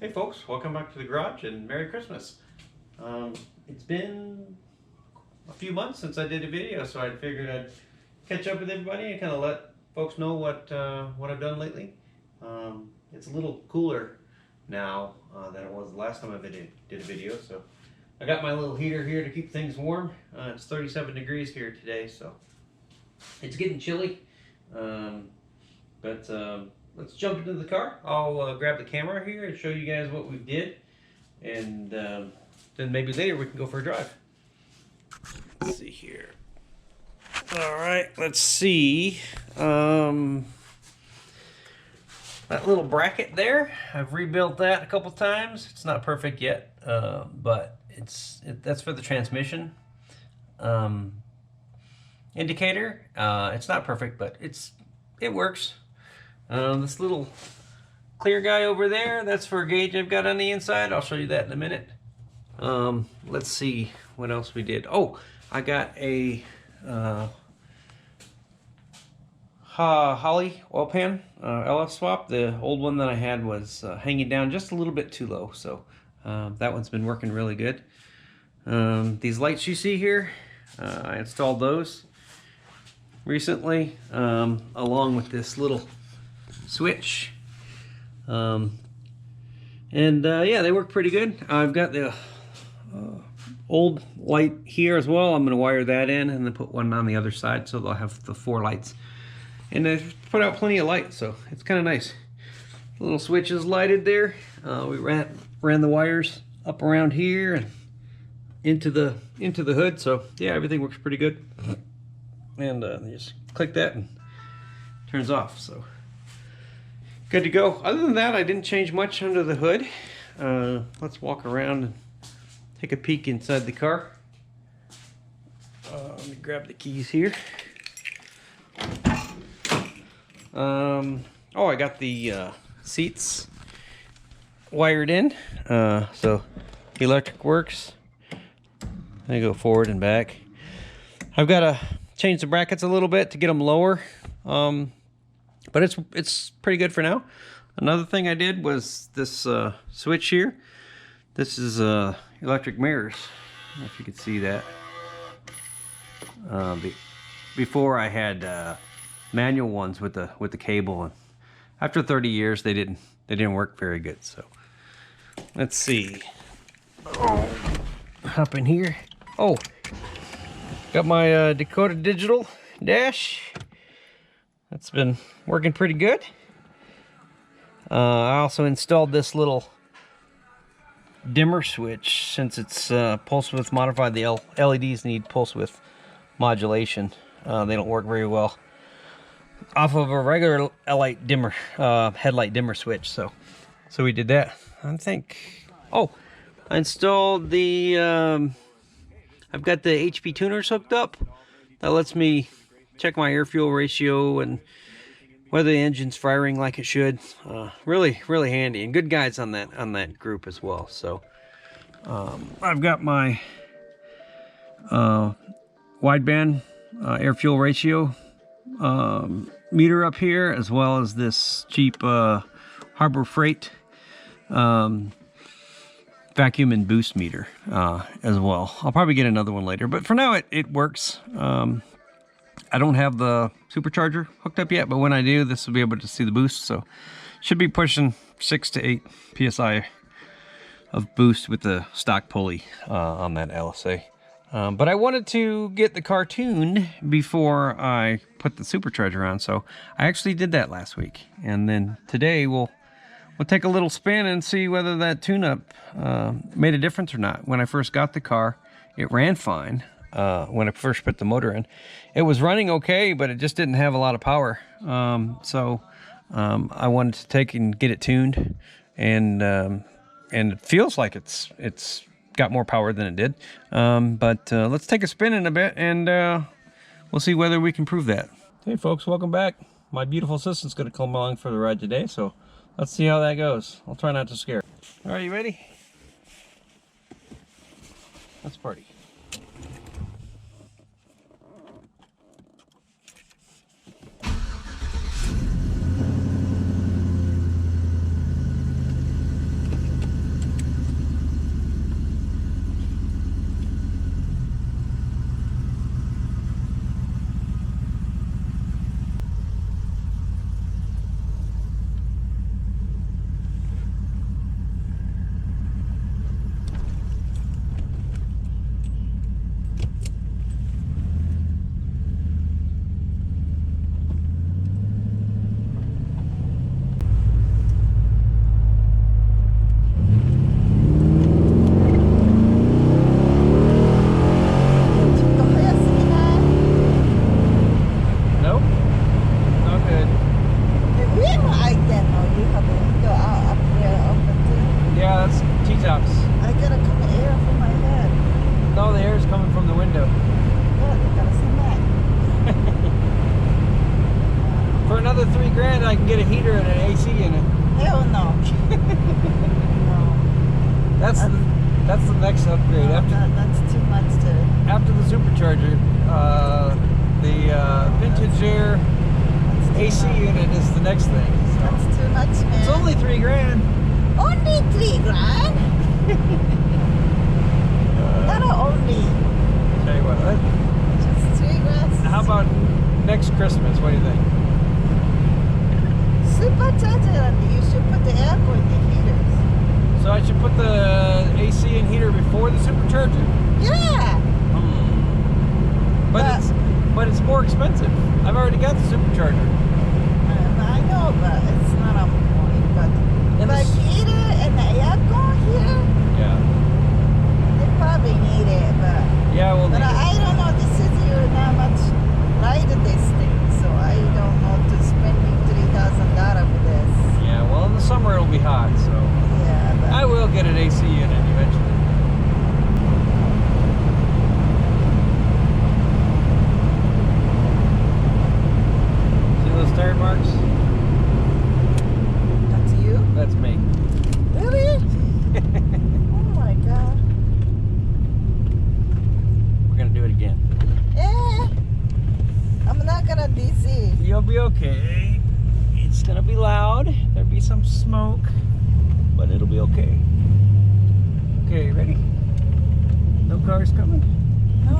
Hey folks, welcome back to the garage and Merry Christmas. It's been a few months since I did a video, so I figured I'd catch up with everybody and kind of let folks know what I've done lately. It's a little cooler now than it was the last time I did a video, so I got my little heater here to keep things warm. It's 37 degrees here today, so it's getting chilly. Let's jump into the car. I'll grab the camera here and show you guys what we did, and then maybe later we can go for a drive. Let's see here. All right, let's see. That little bracket there, I've rebuilt that a couple times. It's not perfect yet, but that's for the transmission indicator. It's not perfect, but it works. This little clear guy over there, that's for a gauge I've got on the inside. I'll show you that in a minute. Let's see what else we did. Oh, I got a Holly oil pan LF swap. The old one that I had was hanging down just a little bit too low, so that one's been working really good. These lights you see here, I installed those recently, along with this little switch, yeah, they work pretty good. I've got the old light here as well. I'm going to wire that in and then put one on the other side, so they'll have the 4 lights, and they put out plenty of light, so it's kind of nice. The little switch is lighted there. We ran the wires up around here and into the hood, so yeah, everything works pretty good. And you just click that and it turns off, so good to go. Other than that, I didn't change much under the hood. Let's walk around and take a peek inside the car. Let me grab the keys here. Oh, I got the seats wired in, so the electric works. They go forward and back. I've got to change the brackets a little bit to get them lower. But it's pretty good for now. Another thing I did was this switch here. This is electric mirrors. I don't know if you can see that. Before I had manual ones with the cable, and after 30 years they didn't work very good. So let's see. Oh, hop in here. Oh, got my Dakota Digital dash. That's been working pretty good. I also installed this little dimmer switch, since it's pulse width modified. The LEDs need pulse width modulation. They don't work very well off of a regular headlight dimmer switch. So we did that. I think. Oh, I installed the. I've got the HP tuners hooked up. That lets me check my air fuel ratio and whether the engine's firing like it should. Really handy, and good guides on that group as well. So I've got my wideband air fuel ratio meter up here, as well as this cheap Harbor Freight vacuum and boost meter as well. I'll probably get another one later, but for now it works. I don't have the supercharger hooked up yet, but when I do, this will be able to see the boost. So should be pushing 6 to 8 psi of boost with the stock pulley on that LSA. But I wanted to get the car tuned before I put the supercharger on, so I actually did that last week. And then today we'll take a little spin and see whether that tune-up made a difference or not. When I first got the car, it ran fine. When I first put the motor in, it was running okay, but it just didn't have a lot of power. So I wanted to take and get it tuned, and it feels like it's got more power than it did. But let's take a spin in a bit, and we'll see whether we can prove that. Hey folks, welcome back. My beautiful assistant's going to come along for the ride today, so let's see how that goes. I'll try not to scare. All right, you ready? Let's party. get a heater and an AC in it. Hell no. No. That's the next upgrade. No, that's too much to... After the supercharger, the vintage air AC unit is the next thing. So. That's too much, man. It's only $3,000. Only $3,000? Not only. Tell you what, just $3,000. how about next Christmas? What do you think? Supercharger, and you should put the air conditioner heaters. So I should put the AC and heater before the supercharger? Yeah. But it's more expensive. I've already got the supercharger. I know, but it's not a point. But the heater and the aircon here, yeah, they probably need it. But yeah, well, but I don't know. This is not much light of this thing, so I don't know to spend $3,000 for this. Yeah, well, in the summer it'll be hot, so yeah. But I will get an AC unit eventually. Tire marks? That's you? That's me. Really? Oh my god. We're gonna do it again. I'm not gonna DC. You'll be okay. It's gonna be loud. There'll be some smoke, but it'll be okay. Okay, ready? No cars coming? No.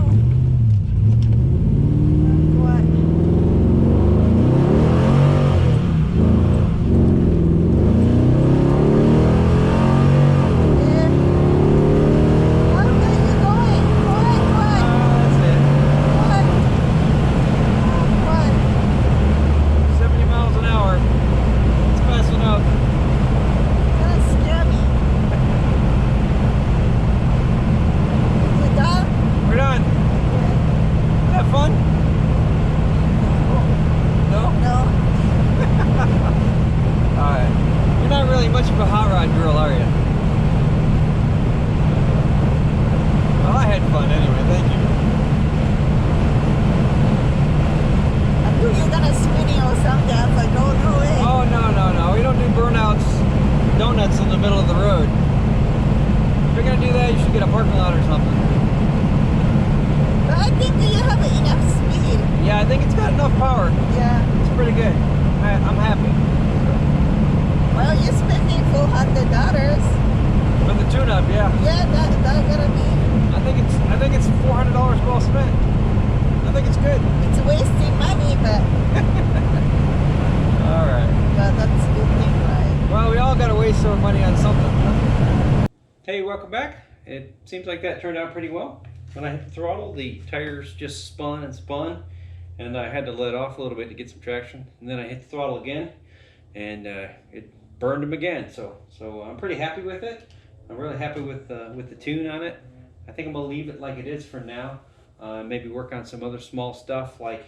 What? Much of a hot rod girl, are you? Well, I had fun anyway, thank you. I knew you were gonna spin it or something. I was like, oh, no way. Oh, no. We don't do burnouts, donuts in the middle of the road. If you're gonna do that, you should get a parking lot or something. But I think you have enough speed. Yeah, I think it's got enough power. Yeah. It's pretty good. I'm happy. Well, you're spending $400 for the tune-up, yeah. Yeah, that gotta be. I think it's $400 well spent. I think it's good. It's wasting money, but. All right. But that's a good thing, right? Well, we all gotta waste our money on something. Hey, welcome back. It seems like that turned out pretty well. When I hit the throttle, the tires just spun and spun, and I had to let off a little bit to get some traction. And then I hit the throttle again, and it burned them again. So I'm pretty happy with it. I'm really happy with the tune on it. I think I'm gonna leave it like it is for now. Maybe work on some other small stuff like,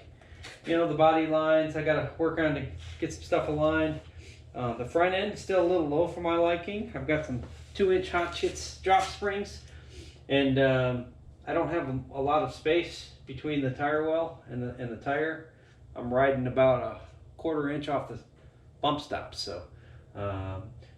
you know, the body lines. I gotta work on to get some stuff aligned. The front end is still a little low for my liking. I've got some 2-inch hot chits drop springs, and I don't have a lot of space between the tire well and the tire. I'm riding about a 1/4 inch off the bump stops, so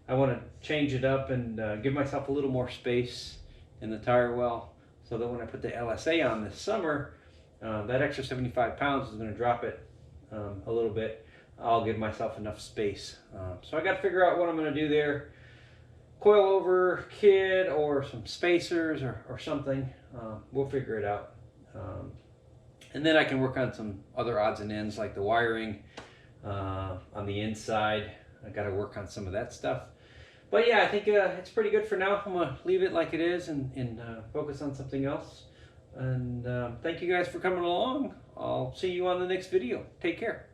I want to change it up and give myself a little more space in the tire well, so that when I put the LSA on this summer, that extra 75 pounds is going to drop it a little bit. I'll give myself enough space. So I got to figure out what I'm going to do there. Coilover kit or some spacers or something. We'll figure it out. And then I can work on some other odds and ends like the wiring on the inside. I got to work on some of that stuff. But yeah, I think it's pretty good for now. I'm going to leave it like it is and focus on something else. And thank you guys for coming along. I'll see you on the next video. Take care.